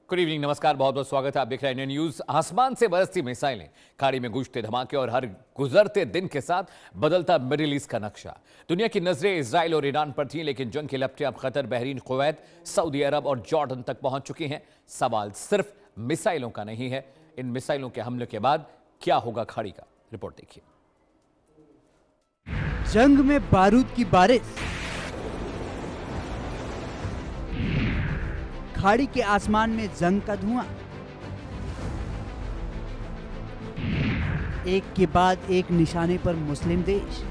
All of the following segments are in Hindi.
गुड इवनिंग, नमस्कार, बहुत बहुत स्वागत है। आप देख रहे हैं इंडियन न्यूज। आसमान से बरसती मिसाइलें, खाड़ी में गूंजते धमाके और हर गुजरते दिन के साथ बदलता मिडिल ईस्ट का नक्शा। दुनिया की नजरें इजराइल और ईरान पर थीं, लेकिन जंग की लपटें अब कतर, बहरीन, कुवैत, सऊदी अरब और जॉर्डन तक पहुंच चुकी हैं। सवाल सिर्फ मिसाइलों का नहीं है, इन मिसाइलों के हमले के बाद क्या होगा खाड़ी का। रिपोर्ट देखिए। जंग में बारूद की बारिश, खाड़ी के आसमान में जंग का धुआं, एक के बाद एक निशाने पर मुस्लिम देश।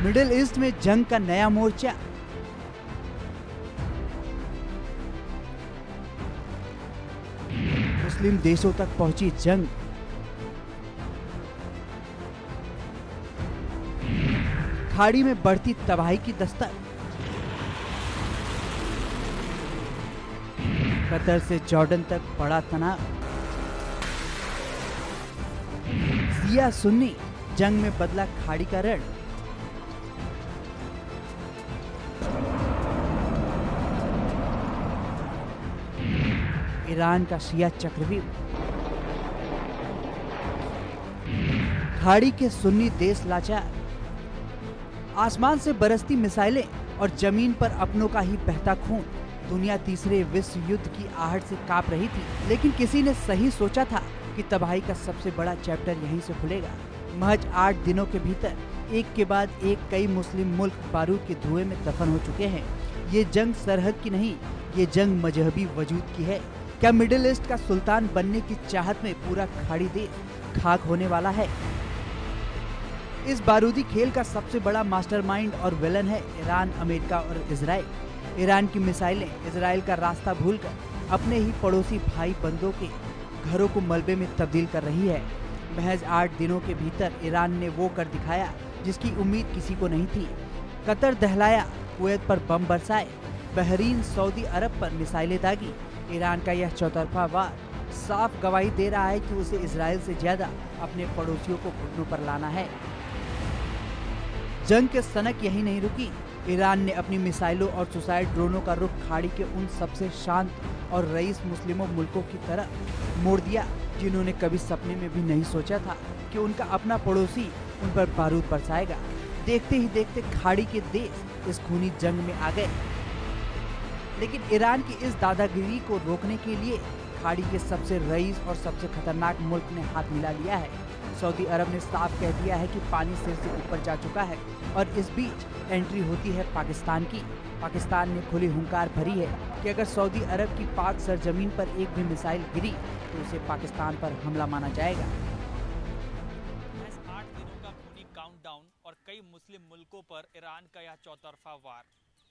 मिडिल ईस्ट में जंग का नया मोर्चा। मुस्लिम देशों तक पहुंची जंग। खाड़ी में बढ़ती तबाही की दस्तक। कतर से जॉर्डन तक बड़ा तनाव। शिया सुन्नी, जंग में बदला खाड़ी का रण। ईरान का शिया चक्रव्यूह। खाड़ी के सुन्नी देश लाचार। आसमान से बरसती मिसाइलें और जमीन पर अपनों का ही बहता खून। दुनिया तीसरे विश्व युद्ध की आहट से कांप रही थी, लेकिन किसी ने सही सोचा था कि तबाही का सबसे बड़ा चैप्टर यहीं से खुलेगा। महज 8 दिनों के भीतर एक के बाद एक कई मुस्लिम मुल्क बारूद के धुएं में दफन हो चुके हैं। ये जंग सरहद की नहीं, ये जंग मजहबी वजूद की है। क्या मिडिल ईस्ट का सुल्तान बनने की चाहत में पूरा खाड़ी देश खाक होने वाला है? इस बारूदी खेल का सबसे बड़ा मास्टरमाइंड और विलन है ईरान, अमेरिका और इजराइल। ईरान की मिसाइलें इजराइल का रास्ता भूलकर अपने ही पड़ोसी भाई बंदों के घरों को मलबे में तब्दील कर रही है। महज 8 दिनों के भीतर ईरान ने वो कर दिखाया जिसकी उम्मीद किसी को नहीं थी। कतर दहलाया, कुवैत पर बम बरसाए, बहरीन, सऊदी अरब पर मिसाइलें दागी। ईरान का यह चौतरफा वार साफ गवाही दे रहा है कि उसे इजराइल से ज्यादा अपने पड़ोसियों को घुटनों पर लाना है। जंग के सनक यही नहीं रुकी। ईरान ने अपनी मिसाइलों और सुसाइड ड्रोनों का रुख खाड़ी के उन सबसे शांत और रईस मुस्लिमों मुल्कों की तरफ मोड़ दिया जिन्होंने कभी सपने में भी नहीं सोचा था कि उनका अपना पड़ोसी उन पर बारूद बरसाएगा। देखते ही देखते खाड़ी के देश इस खूनी जंग में आ गए। लेकिन ईरान की इस दादागिरी को रोकने के लिए खाड़ी के सबसे रईस और सबसे खतरनाक मुल्क ने हाथ मिला लिया है। सऊदी अरब ने साफ कह दिया है कि पानी सिर से ऊपर जा चुका है और इस बीच एंट्री होती है पाकिस्तान की। पाकिस्तान ने खुली हुंकार भरी है कि अगर सऊदी अरब की पाक सरजमीन पर एक भी मिसाइल गिरी तो उसे पाकिस्तान पर हमला माना जाएगा। 8 दिनों का खूनी काउंटडाउन और कई मुस्लिम मुल्कों पर ईरान का यह चौतरफा वार,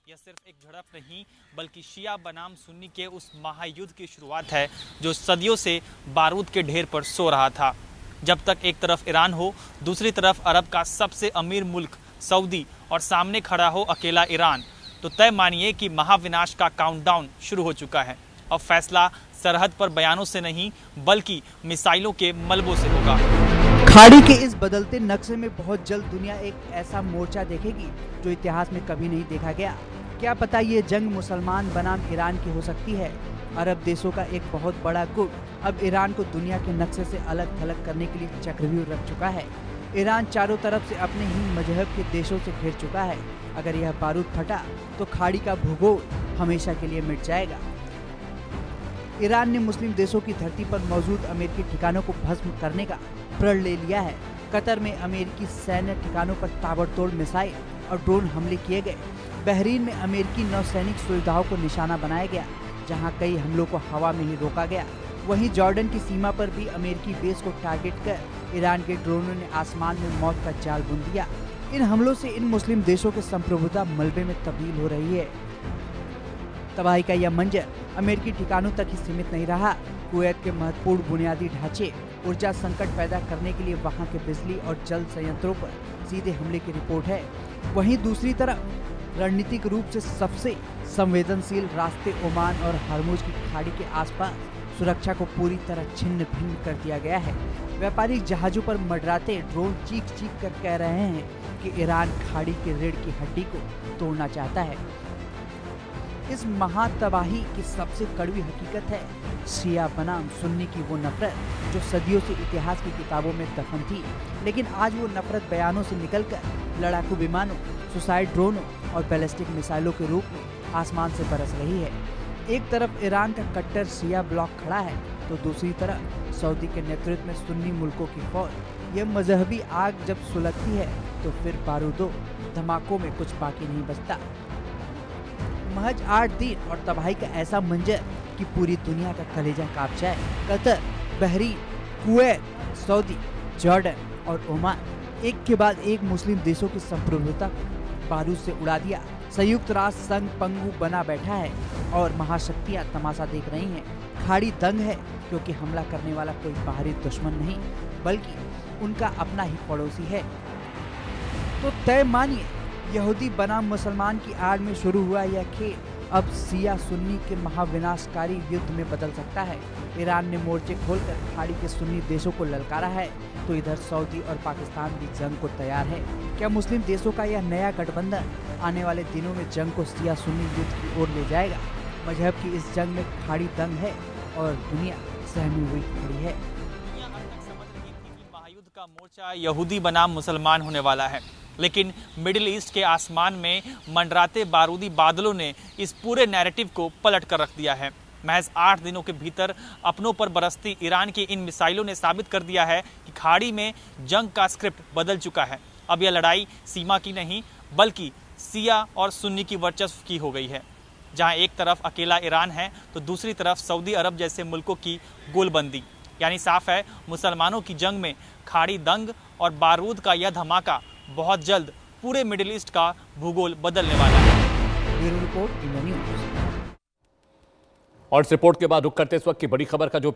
यह सिर्फ एक झड़प नहीं बल्कि शिया बनाम सुन्नी के उस महायुद्ध की शुरुआत है जो सदियों से बारूद के ढेर पर सो रहा था। जब तक एक तरफ ईरान हो, दूसरी तरफ अरब का सबसे अमीर मुल्क सऊदी और सामने खड़ा हो अकेला ईरान, तो तय मानिए कि महाविनाश का काउंटडाउन शुरू हो चुका है। अब फैसला सरहद पर बयानों से नहीं बल्कि मिसाइलों के मलबों से होगा। खाड़ी के इस बदलते नक्शे में बहुत जल्द दुनिया एक ऐसा मोर्चा देखेगी जो इतिहास में कभी नहीं देखा गया। क्या पता ये जंग मुसलमान बनाम ईरान की हो सकती है। अरब देशों का एक बहुत बड़ा गुट अब ईरान को दुनिया के नक्शे से अलग थलग करने के लिए चक्रव्यूह रख चुका है। ईरान चारों तरफ से अपने ही मजहब के देशों से घिर चुका है। अगर यह बारूद फटा तो खाड़ी का भूगोल हमेशा के लिए मिट जाएगा। ईरान ने मुस्लिम देशों की धरती पर मौजूद अमेरिकी ठिकानों को भस्म करने का प्रण ले लिया है। कतर में अमेरिकी सैन्य ठिकानों पर ताबड़तोड़ मिसाइल और ड्रोन हमले किए गए। बहरीन में अमेरिकी नौसैनिक सुविधाओं को निशाना बनाया गया, जहां कई हमलों को हवा में ही रोका गया। वहीं जॉर्डन की सीमा पर भी अमेरिकी बेस को टारगेट कर ईरान के ड्रोनों ने आसमान में मौत का जाल बुन दिया। इन हमलों से इन मुस्लिम देशों की संप्रभुता मलबे में तब्दील हो रही है। तबाही का यह मंजर अमेरिकी ठिकानों तक ही सीमित नहीं रहा। कुवैत के महत्वपूर्ण बुनियादी ढांचे, ऊर्जा संकट पैदा करने के लिए वहां के बिजली और जल संयंत्रों पर सीधे हमले की रिपोर्ट है। वहीं दूसरी तरफ रणनीतिक रूप से सबसे संवेदनशील रास्ते ओमान और हरमुज की खाड़ी के आसपास सुरक्षा को पूरी तरह छिन्न भिन्न कर दिया गया है। व्यापारिक जहाजों पर मंडराते ड्रोन चीख चीख कर कह रहे हैं कि ईरान खाड़ी के रीढ़ की हड्डी को तोड़ना चाहता है। इस महातबाही की सबसे कड़वी हकीकत है शिया बनाम सुन्नी की वो नफरत जो सदियों से इतिहास की किताबों में दफन थी, लेकिन आज वो नफरत बयानों से निकलकर लड़ाकू विमानों, सुसाइड ड्रोनों और बैलिस्टिक मिसाइलों के रूप में आसमान से बरस रही है। एक तरफ ईरान का कट्टर शिया ब्लॉक खड़ा है तो दूसरी तरफ सऊदी के नेतृत्व में सुन्नी मुल्कों की फौज। यह मजहबी आग जब सुलगती है तो फिर बारूदों धमाकों में कुछ बाकी नहीं बचता। महज 8 दिन और तबाही का ऐसा मंजर कि पूरी दुनिया का कलेजा कांप जाए। Qatar, Bahrain, Kuwait, Saudi, Jordan और ओमान एक के बाद एक मुस्लिम देशों की संप्रभुता को बारूद से उड़ा दिया। संयुक्त राष्ट्र संघ पंगु बना बैठा है और महाशक्तियां तमाशा देख रही हैं। खाड़ी दंग है क्योंकि हमला करने वाला कोई बाहरी दुश्मन नहीं बल्कि उनका अपना ही पड़ोसी है। तो तय मानिए, यहूदी बनाम मुसलमान की आड़ में शुरू हुआ यह खेल अब शिया सुन्नी के महाविनाशकारी युद्ध में बदल सकता है। ईरान ने मोर्चे खोलकर खाड़ी के सुन्नी देशों को ललकारा है तो इधर सऊदी और पाकिस्तान भी जंग को तैयार है। क्या मुस्लिम देशों का यह नया गठबंधन आने वाले दिनों में जंग को शिया सुन्नी युद्ध की ओर ले जाएगा? मजहब की इस जंग में खाड़ी दंग है और दुनिया सहमी हुई खड़ी है। दुनिया अब तक समझ रही थी कि महायुद्ध का मोर्चा यहूदी बनाम मुसलमान होने वाला है, लेकिन मिडिल ईस्ट के आसमान में मंडराते बारूदी बादलों ने इस पूरे नैरेटिव को पलट कर रख दिया है। महज 8 दिनों के भीतर अपनों पर बरसती ईरान की इन मिसाइलों ने साबित कर दिया है कि खाड़ी में जंग का स्क्रिप्ट बदल चुका है। अब यह लड़ाई सीमा की नहीं बल्कि शिया और सुन्नी की वर्चस्व की हो गई है। जहां एक तरफ अकेला ईरान है तो दूसरी तरफ सऊदी अरब जैसे मुल्कों की गोलबंदी। यानी साफ है, मुसलमानों की जंग में खाड़ी दंग और बारूद का यह धमाका बहुत जल्द पूरे मिडिल ईस्ट का भूगोल बदलने वाला है। Bureau report, India news. और इस रिपोर्ट के बाद रुक करते इस वक्त की बड़ी खबर का जो